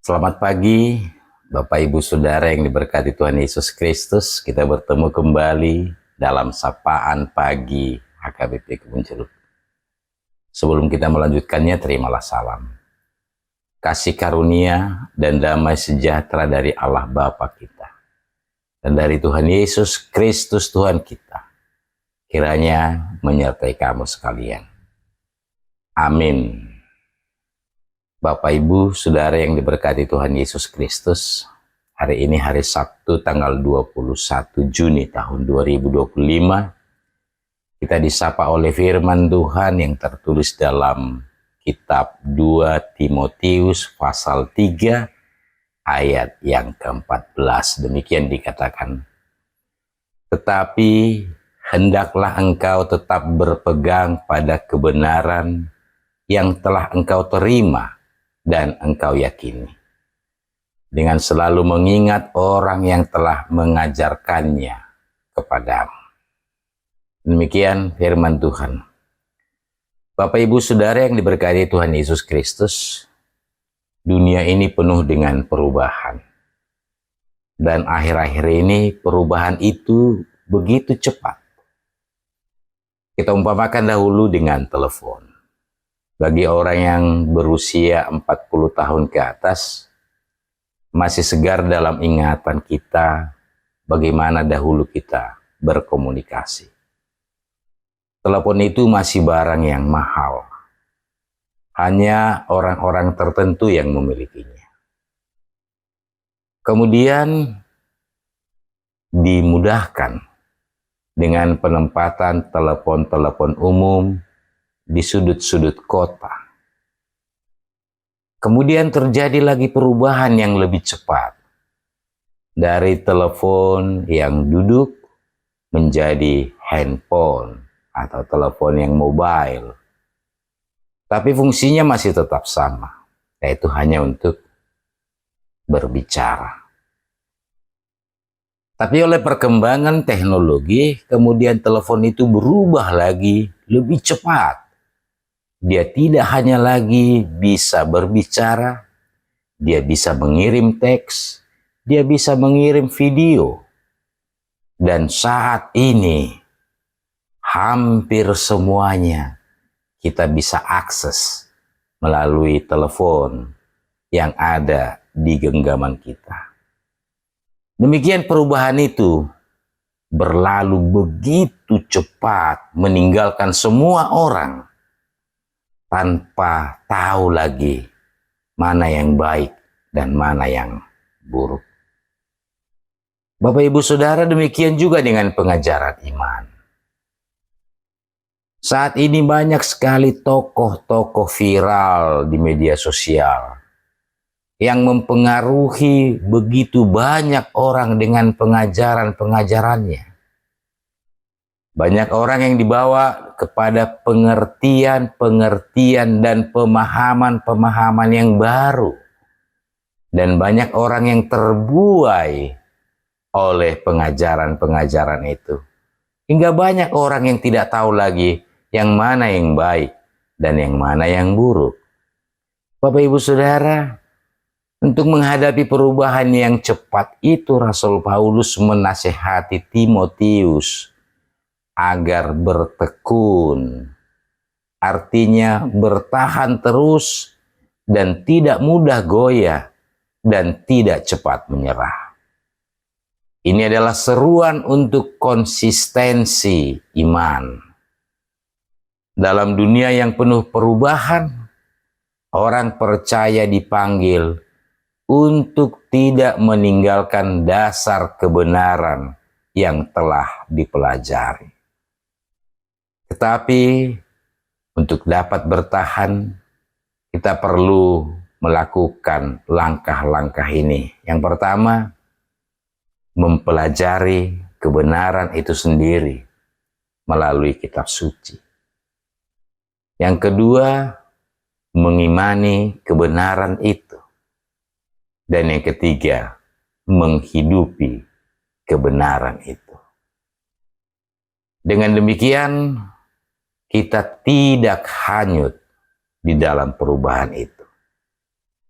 Selamat pagi, Bapak Ibu Saudara yang diberkati Tuhan Yesus Kristus. Kita bertemu kembali dalam sapaan pagi HKBP Kebun Jeruk. Sebelum kita melanjutkannya, terimalah salam. Kasih karunia dan damai sejahtera dari Allah Bapa kita dan dari Tuhan Yesus Kristus Tuhan kita, kiranya menyertai kamu sekalian. Amin. Bapak Ibu Saudara yang diberkati Tuhan Yesus Kristus, hari ini hari Sabtu tanggal 21 Juni tahun 2025, kita disapa oleh firman Tuhan yang tertulis dalam kitab 2 Timotius pasal 3 ayat yang ke-14. Demikian dikatakan, tetapi hendaklah engkau tetap berpegang pada kebenaran yang telah engkau terima dan engkau yakini, dengan selalu mengingat orang yang telah mengajarkannya kepadamu. Demikian firman Tuhan. Bapak Ibu Saudara yang diberkati Tuhan Yesus Kristus, dunia ini penuh dengan perubahan. Dan akhir-akhir ini perubahan itu begitu cepat. Kita umpamakan dahulu dengan telepon. Bagi orang yang berusia 40 tahun ke atas, masih segar dalam ingatan kita bagaimana dahulu kita berkomunikasi. Telepon itu masih barang yang mahal. Hanya orang-orang tertentu yang memilikinya. Kemudian dimudahkan dengan penempatan telepon-telepon umum di sudut-sudut kota. Kemudian terjadi lagi perubahan yang lebih cepat. Dari telepon yang duduk menjadi handphone atau telepon yang mobile. Tapi fungsinya masih tetap sama, yaitu hanya untuk berbicara. Tapi oleh perkembangan teknologi, kemudian telepon itu berubah lagi lebih cepat. Dia tidak hanya lagi bisa berbicara, dia bisa mengirim teks, dia bisa mengirim video. Dan saat ini, hampir semuanya kita bisa akses melalui telepon yang ada di genggaman kita. Demikian perubahan itu berlalu begitu cepat, meninggalkan semua orang tanpa tahu lagi mana yang baik dan mana yang buruk. Bapak Ibu Saudara, demikian juga dengan pengajaran iman. Saat ini banyak sekali tokoh-tokoh viral di media sosial yang mempengaruhi begitu banyak orang dengan pengajaran-pengajarannya. Banyak orang yang dibawa kepada pengertian-pengertian dan pemahaman-pemahaman yang baru. Dan banyak orang yang terbuai oleh pengajaran-pengajaran itu. Hingga banyak orang yang tidak tahu lagi yang mana yang baik dan yang mana yang buruk. Bapak Ibu Saudara, untuk menghadapi perubahan yang cepat itu Rasul Paulus menasihati Timotius agar bertekun, artinya bertahan terus dan tidak mudah goyah dan tidak cepat menyerah. Ini adalah seruan untuk konsistensi iman. Dalam dunia yang penuh perubahan, orang percaya dipanggil untuk tidak meninggalkan dasar kebenaran yang telah dipelajari. Tetapi untuk dapat bertahan, kita perlu melakukan langkah-langkah ini. Yang pertama, mempelajari kebenaran itu sendiri melalui kitab suci. Yang kedua, mengimani kebenaran itu. Dan yang ketiga, menghidupi kebenaran itu. Dengan demikian, kita tidak hanyut di dalam perubahan itu.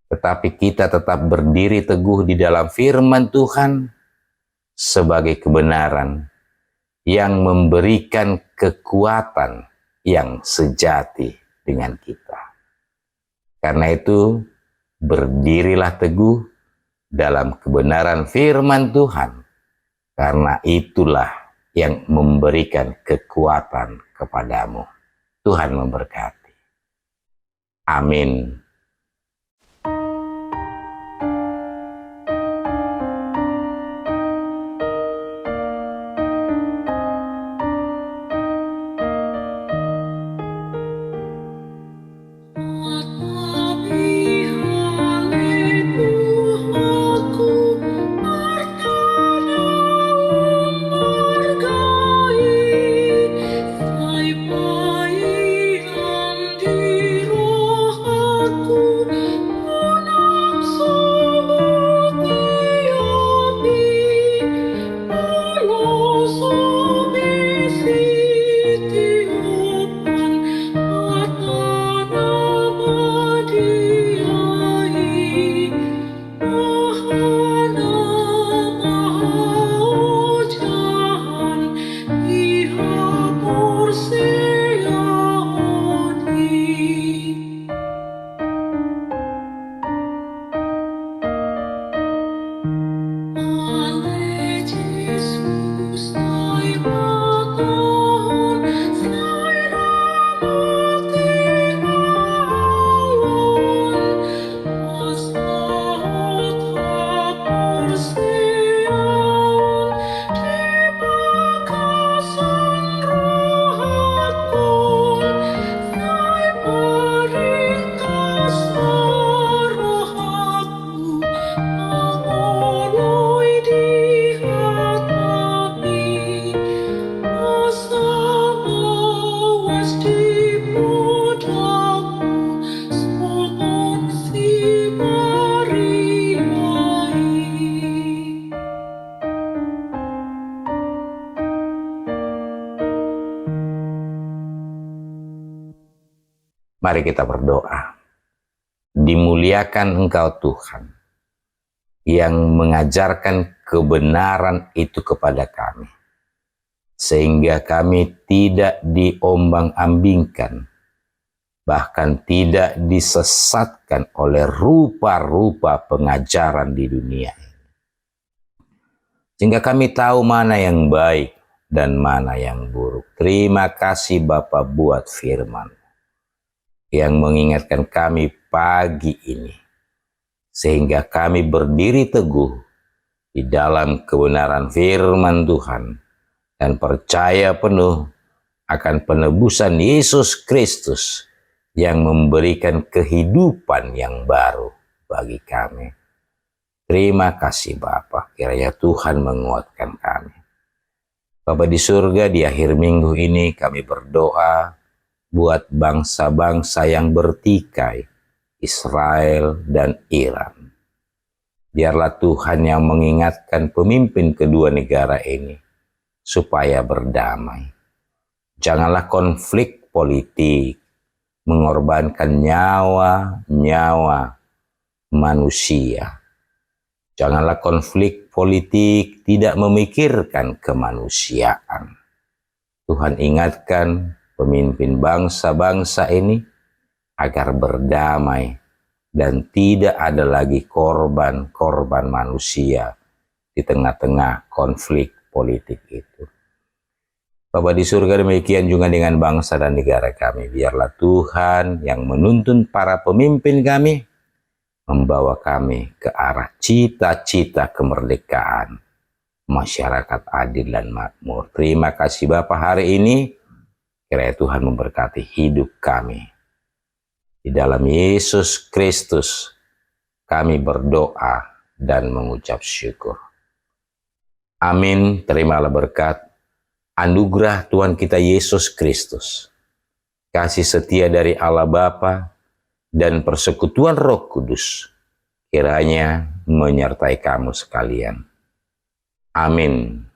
tetapi kita tetap berdiri teguh di dalam firman Tuhan sebagai kebenaran yang memberikan kekuatan yang sejati dengan kita. Karena itu, berdirilah teguh dalam kebenaran firman Tuhan, karena itulah yang memberikan kekuatan kepadamu. Tuhan memberkati. Amin. Mari kita berdoa. Dimuliakan Engkau Tuhan yang mengajarkan kebenaran itu kepada kami, sehingga kami tidak diombang-ambingkan, bahkan tidak disesatkan oleh rupa-rupa pengajaran di dunia ini. Sehingga kami tahu mana yang baik dan mana yang buruk. Terima kasih Bapa buat firman yang mengingatkan kami pagi ini, sehingga kami berdiri teguh di dalam kebenaran firman Tuhan dan percaya penuh akan penebusan Yesus Kristus yang memberikan kehidupan yang baru bagi kami. Terima kasih Bapa, kiranya Tuhan menguatkan kami. Bapa di surga, di akhir minggu ini kami berdoa buat bangsa-bangsa yang bertikai, Israel dan Iran. Biarlah Tuhan yang mengingatkan pemimpin kedua negara ini supaya berdamai. Janganlah konflik politik mengorbankan nyawa manusia. Janganlah konflik politik tidak memikirkan kemanusiaan. Tuhan ingatkan pemimpin bangsa-bangsa ini agar berdamai dan tidak ada lagi korban-korban manusia di tengah-tengah konflik politik itu. Bapa di surga, demikian juga dengan bangsa dan negara kami. Biarlah Tuhan yang menuntun para pemimpin kami, membawa kami ke arah cita-cita kemerdekaan, masyarakat adil dan makmur. Terima kasih Bapa hari ini. Kiranya Tuhan memberkati hidup kami. Di dalam Yesus Kristus kami berdoa dan mengucap syukur. Amin. Terimalah berkat, anugerah Tuhan kita Yesus Kristus, kasih setia dari Allah Bapa, dan persekutuan Roh Kudus kiranya menyertai kamu sekalian. Amin.